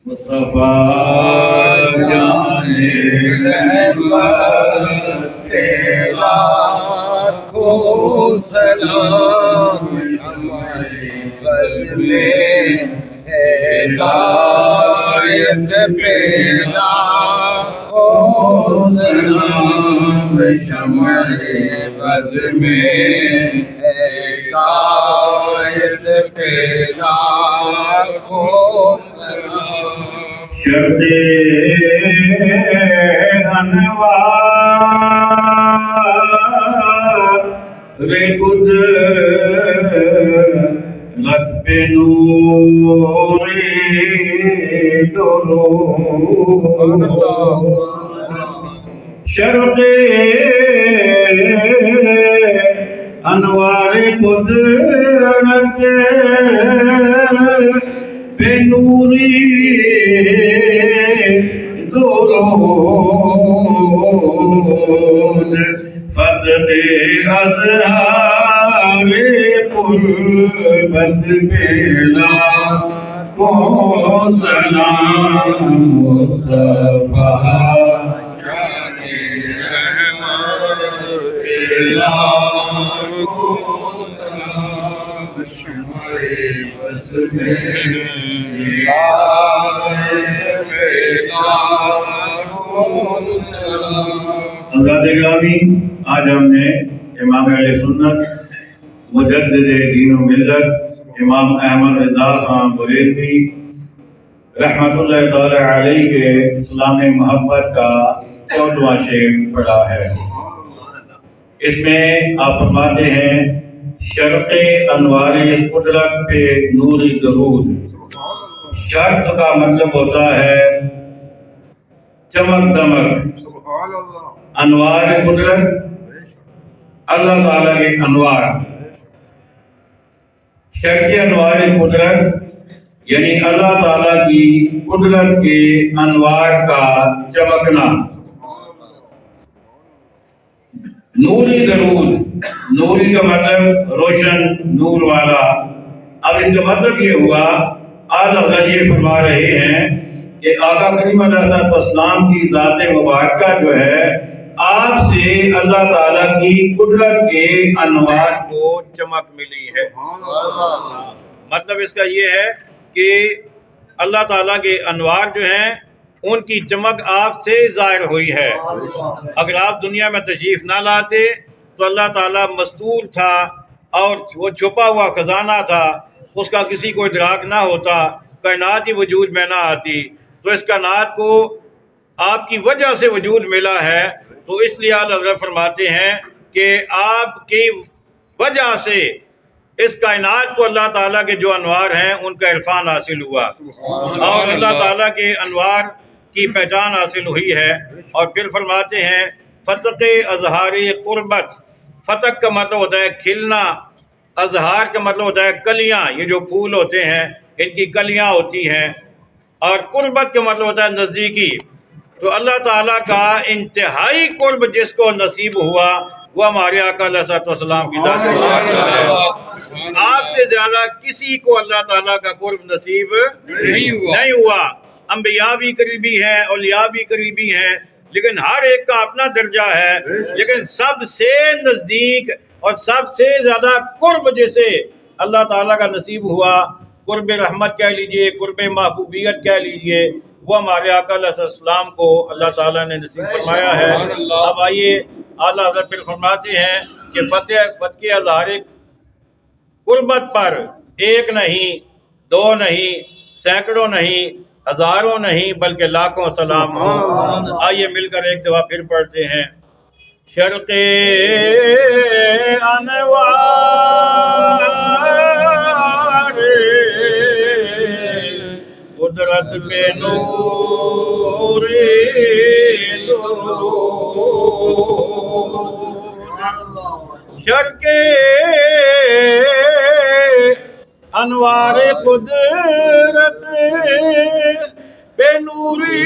مصطفیٰ جان رحمت تیرا کو سلام ہمارے بز میں ہدایت پیدا کو سلام ہمارے بز میں ہدایت پیدا کو سلام شرط انوار رے قدرت پہ نور درود شرط انوار قدرت پہ نوری درود فتح اظہار قربت بلا کو سلام مصطفیٰ جان رحمت تیرا کو سلام شمع بز میں حضرات گرامی، آج ہم نے امام اہل سنت مجدد دین و ملت امام احمد رضا خان بریلوی رحمت اللہ تعالی علیہ کے اسلام محبت کا 14واں شعر پڑھا ہے۔ اس میں آپ فرماتے ہیں شرط انوار قدرت پہ نوری درود۔ شرط کا مطلب ہوتا ہے چمک دمک، انوار قدرت اللہ تعالیٰ کے انوار، شرط انوار قدرت یعنی اللہ تعالیٰ کی قدرت کے انوار کا چمکنا۔ نوری درود، نوری کا مطلب روشن، نور والا۔ اب اس کا مطلب یہ ہوا، آج حضرت یہ فرما رہے ہیں کہ آقا کریم علیہ السلام کی ذات مبارکہ جو ہے آپ سے اللہ تعالیٰ کی قدرت کے انوار کو چمک ملی ہے۔ مطلب اس کا یہ ہے کہ اللہ تعالیٰ کے انوار جو ہیں ان کی چمک آپ سے ظاہر ہوئی ہے۔ اگر آپ دنیا میں تشریف نہ لاتے تو اللہ تعالیٰ مستور تھا اور وہ چھپا ہوا خزانہ تھا، اس کا کسی کو ادراک نہ ہوتا، کائنات ہی وجود میں نہ آتی۔ تو اس کائنات کو آپ کی وجہ سے وجود ملا ہے، تو اس لیے اعلیٰ حضرت فرماتے ہیں کہ آپ کی وجہ سے اس کائنات کو اللہ تعالیٰ کے جو انوار ہیں ان کا عرفان حاصل ہوا اور اللہ تعالیٰ کے انوار کی پہچان حاصل ہوئی ہے۔ اور پھر فرماتے ہیں فتح اظہار قربت۔ فتح کا مطلب ہوتا ہے کھلنا، اظہار کا مطلب ہوتا ہے کلیاں، یہ جو پھول ہوتے ہیں ان کی کلیاں ہوتی ہیں، اور قربت کا مطلب ہوتا ہے نزدیکی۔ تو اللہ تعالیٰ کا انتہائی قرب جس کو نصیب ہوا وہ ہمارے آقا علیہ السلام کی ذات مبارک ہے۔ آپ سے زیادہ کسی کو اللہ تعالیٰ کا قرب نصیب نہیں ہوا۔ انبیاء بھی قریبی ہیں، اولیاء بھی قریبی ہیں، لیکن ہر ایک کا اپنا درجہ ہے، لیکن سب سے نزدیک اور سب سے زیادہ قرب جسے اللہ تعالیٰ کا نصیب ہوا، قرب رحمت کہہ لیجئے، قرب محبوبیت کہہ لیجئے، وہ ہمارے آقا علیہ السلام کو اللہ تعالیٰ نے نصیب فرمایا ہے۔ اب آئیے اعلیٰ حضرت پھر فرماتے ہیں کہ فتح اظہار قربت پر ایک نہیں، دو نہیں، سینکڑوں نہیں، ہزاروں نہیں، بلکہ لاکھوں سلام ہوں۔ آئیے مل کر ایک دفعہ پھر پڑھتے ہیں۔ شرط انوار قدرت پہ نور شرط انوار قدرت بے نوری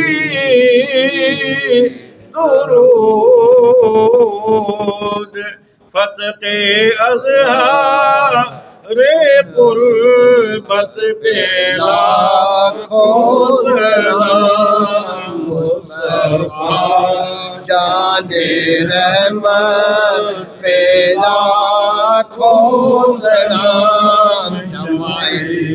درود فتح اظہار رے قربت پہ لاکھوں سلام مصطفیٰ جان رحمت پہ لاکھوں سلام شمع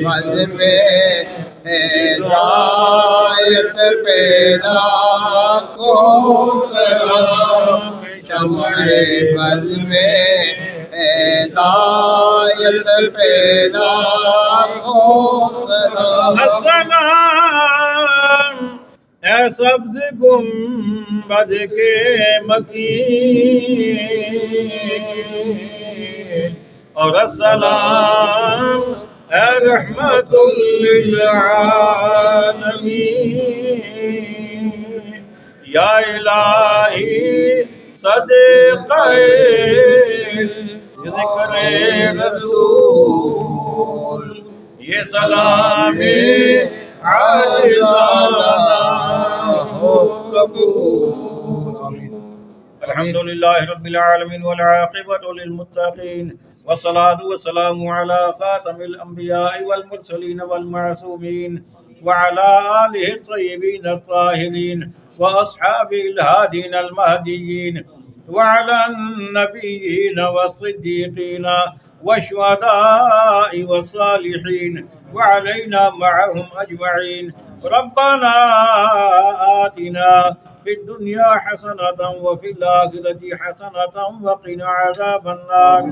بز میں ہدایت پہ لاکھوں سلام شمع بز میں ہدایت پہ لاکھوں سلام السلام اے سبز گنبد کے مکین اور السلام اے رحمت للعالمین یا الہی صدقہ ذکر رسول یہ سلام عاجزانہ ہو قبول الحمد للہ رب العالمین والعاقبۃ للمتقین والصلاة والسلام علی خاتم الانبیاء والمرسلین والمعصومین وعلى آلہ الطیبین الطاہرین واصحابہ الہادین المہدیین وعلى النبيين والصديقين والشهداء والصالحين وعلينا معهم أجمعين ربنا آتنا في الدنيا حسنة وفي الآخرة حسنة وقنا عذاب النار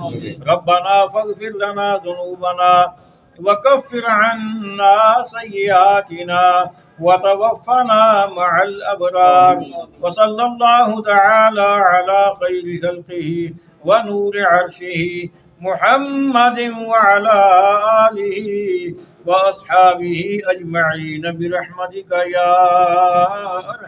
ربنا فاغفر لنا ذنوبنا وكفر عنا سيئاتنا وتوفنا مع الأبرار وصلى الله تعالى على خير خلقه ونور عرشه محمد وعلى آله وأصحابه أجمعين برحمتك يا أرحم